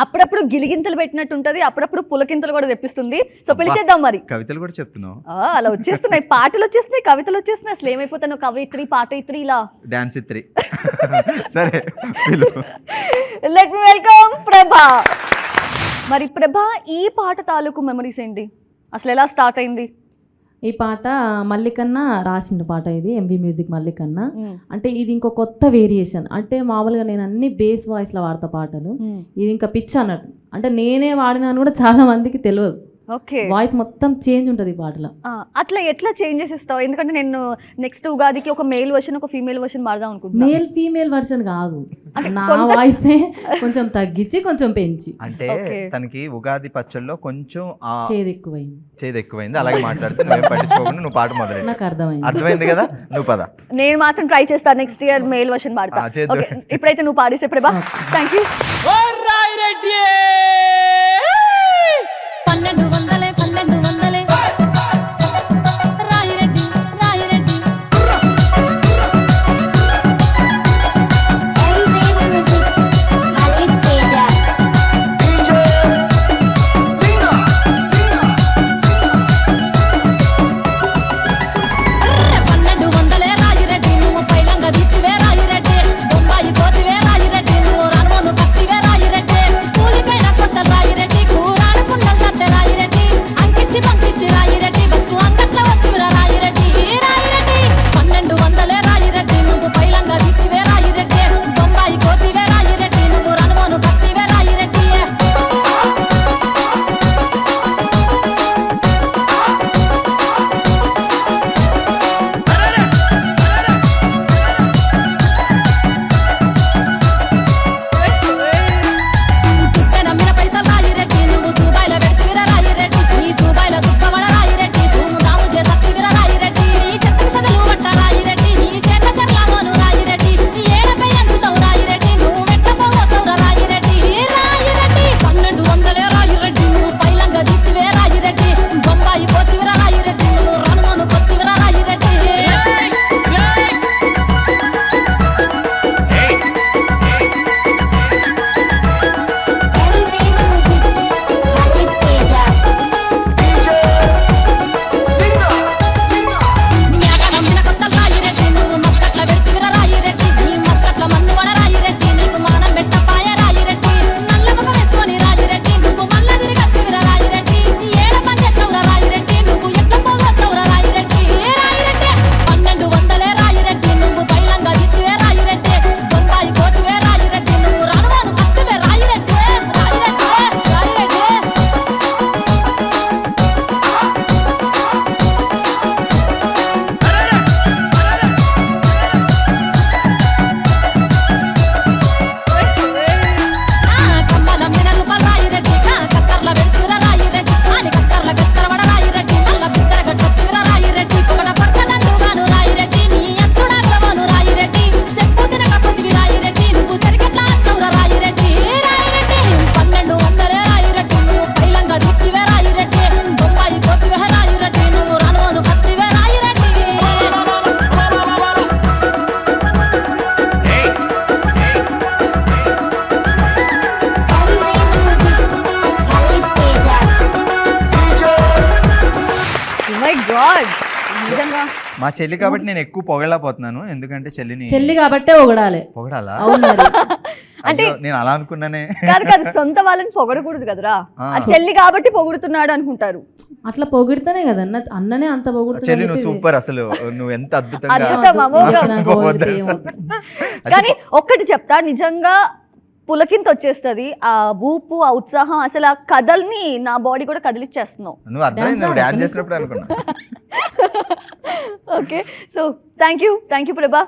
అప్పుడప్పుడు గిలిగింతలు పెట్టినట్టు ఉంటది, అప్పుడప్పుడు పులకింతలు కూడా తెప్పిస్తుంది. సో పిలిచేద్దాం మరి. కవితలు కూడా చెప్తున్నావు. అలా వచ్చేస్తున్నాయి, పాటలు వచ్చేస్తున్నాయి, కవితలు వచ్చేస్తున్నాయి. అసలు ఏమైపోతాను, కవిత్రి, పాటయిత్రి, ఇలా డాన్స్ ఇత్రి. సరే, లెట్ మీ వెల్కమ్ ప్రభా. మరి ప్రభా, ఈ పాట తాలూకు మెమరీస్ ఏంటి, అసలు ఎలా స్టార్ట్ అయింది? ఈ పాట మల్లికన్న రాసిన పాట, ఇది ఎంవి మ్యూజిక్ మల్లికన్న. అంటే ఇది ఇంకో కొత్త వేరియేషన్. అంటే మామూలుగా నేను అన్ని బేస్ వాయిస్లో వాడతా పాటలు, ఇది ఇంకా పిచ్ అన్నట్టు. అంటే నేనే వాడినాను కూడా చాలా మందికి తెలియదు. ఓకే, వాయిస్ మొత్తం చేంజ్ ఉంటుంది ఈ పాటలో. అట్లా ఎట్లా చేంజెస్ ఇస్తావు? ఎందుకంటే నేను నెక్స్ట్ ఉగాదికి ఒక మేల్ వర్షన్, ఒక ఫీమేల్ వర్షన్ వాడదాం అనుకుంటున్నా. మేల్ ఫీమేల్ వర్షన్ కాదు, నా వాయిసే కొంచెం తగ్గించి కొంచెం పెంచి. అంటే తనకి ఉగాది పచ్చళ్ళలో కొంచెం చేదు ఎక్కువైంది, అలాగే మాట్లాడితే నువ్వేం పట్టించుకోకుండా నువ్వు పాట మొదలైంది. నాకు అర్థమైంది కదా, నువ్వు పద. నేను మాత్రం ట్రై చేస్తాను, నెక్స్ట్ ఇయర్ మేల్ వర్షన్ పాడతా. ఇప్పుడైతే నువ్వు పాడేసే ప్రభా. Thank you. 1200 రాయిరెడ్డి రాయిరెడ్డి నువ్వు పైలంగా దిత్తివే రాయిరెడ్డి, బొంబాయి కోతివే రాయిరెడ్డి, నువ్వు రాను కత్తివే రాయిరెడ్డి, కూలికైన కొత్త రాయిరెడ్డి, కూరాడకుండలు తత్తే రాయిరెడ్డి, అంకిచ్చి పంకిచ్చి రాయిరెడ్డి, బతుకు అంగట్ల వత్తివిరా రాయిరెడ్డి రాయిరెడ్డి. 1200 రాయిరెడ్డి, నువ్వు పైలంగా దిత్తివే రాయిరెడ్డి, బొంబాయి కోతివే రాయిరెడ్డి, నువ్వు రాను కత్తివే రాయిరెడ్డి. నమ్మిన పైసలు రాయిరెడ్డి, నువ్వు దుబాయ్లో పెడితివిరా రాయిరెడ్డి, ఈ దుబాయ్లో దుబ్బవడ రాయిరెడ్డి, భూము దాము చేసత్తివిరా రాయిరెడ్డి, నీ చెత్తకి సదలు పట్ట రాయిరెడ్డి, నీ చేత సర్లామోను రాయిరెడ్డి, నీ ఏడపై అంచుతావు రాయిరెడ్డి, నువ్వు మెట్ట పోతావురా రాయిరెడ్డి రాయిరెడ్డి. 1200 రాయిరెడ్డి, నువ్వు పైలంగా దిత్తివే రాయిరెడ్డి, బొంబాయి కోతివిరా రాయిరెడ్డి, నువ్వు రాను కొత్తివిరా రాయిరెడ్డి. నమ్మిన కొత్తలు రాయిరెడ్డి, నువ్వు మస్కట్ల పెడితివిరా రాయిరెడ్డి, నీ మస్కట్ల మన్నువడ రాయిరెడ్డి, నీకు మానం పెట్టపాయ రాయిరెడ్డి, నల్ల ముఖం వేసుకొని రాయిరెడ్డి, నువ్వు మల్ల తిరిగత్తివిరా రాయిరెడ్డి, ఏడ పని చేస్తావురా రాయిరెడ్డి, నువ్వు ఎట్ల పోగొత్తావురా రాయిరెడ్డి రాయిరెడ్డి. 1200 రాయిరెడ్డి, నువ్వు పైలంగా దిత్తివే రాయిరెడ్డి, బొంబాయి కోతివే రాయిరెడ్డి, నువ్వు రాను కత్తివే రాయిరెడ్డి రాయిరెడ్డి రాయిరెడ్డి. కమ్మలమ్మిన రూపాయలు రాయిరెడ్డి, కత్తర్ల పెడుతురా రాయిరెడ్డి, అని కత్తర్ల గత్తరవడ రాయిరెడ్డి, మల్ల బిత్తర గట్టొత్తివిరా రాయిరెడ్డి, పొగడ పట్టదండుగాను రాయిరెడ్డి, నీ అచ్చుడాగ్రమను రాయిరెడ్డి, చెప్పు తినకపోతివి రాయిరెడ్డి, నువ్వు సరిగట్ల అత్తవురా రాయిరెడ్డి రాయిరెడ్డి. 1200 రాయిరెడ్డి, నువ్వు పైలంగా దిత్తివే రాయిరెడ్డి, బొంబాయి కోతివే రాయిరెడ్డి, నువ్వు రాను కత్తివే రాయిరెడ్డి. మై గాడ్, నిజంగా మా చెల్లి కాబట్టి నేను ఎక్కువ పొగడలేకపోతున్నాను, ఎందుకంటే చెల్లి కాబట్టే ఒగడాలి. పొగడాలా? అవును మరి. అంటే నేను అలా అనుకున్నానే. కాదు, సొంత వాళ్ళని పొగడకూడదు కదరా, అది చెల్లి కాబట్టి పొగుడుతున్నాడు అనుకుంటారు. అట్లా పొగిడితేనే కదా అన్ననే అంత చెల్లి నువ్వు సూపర్, అసలు నువ్వు ఎంత అద్భుతం, అద్భుతంగా. కానీ ఒక్కటి చెప్తా, నిజంగా పులకింత వచ్చేస్తుంది, ఆ ఊపు, ఆ ఉత్సాహం, అసలు ఆ కథల్ని నా బాడీ కూడా కదిలిచ్చేస్తున్నావు. నువ్వు అర్థమైంది డాన్స్ చేసినప్పుడు అనుకున్నా. ఓకే, సో థ్యాంక్ యూ ప్రభా.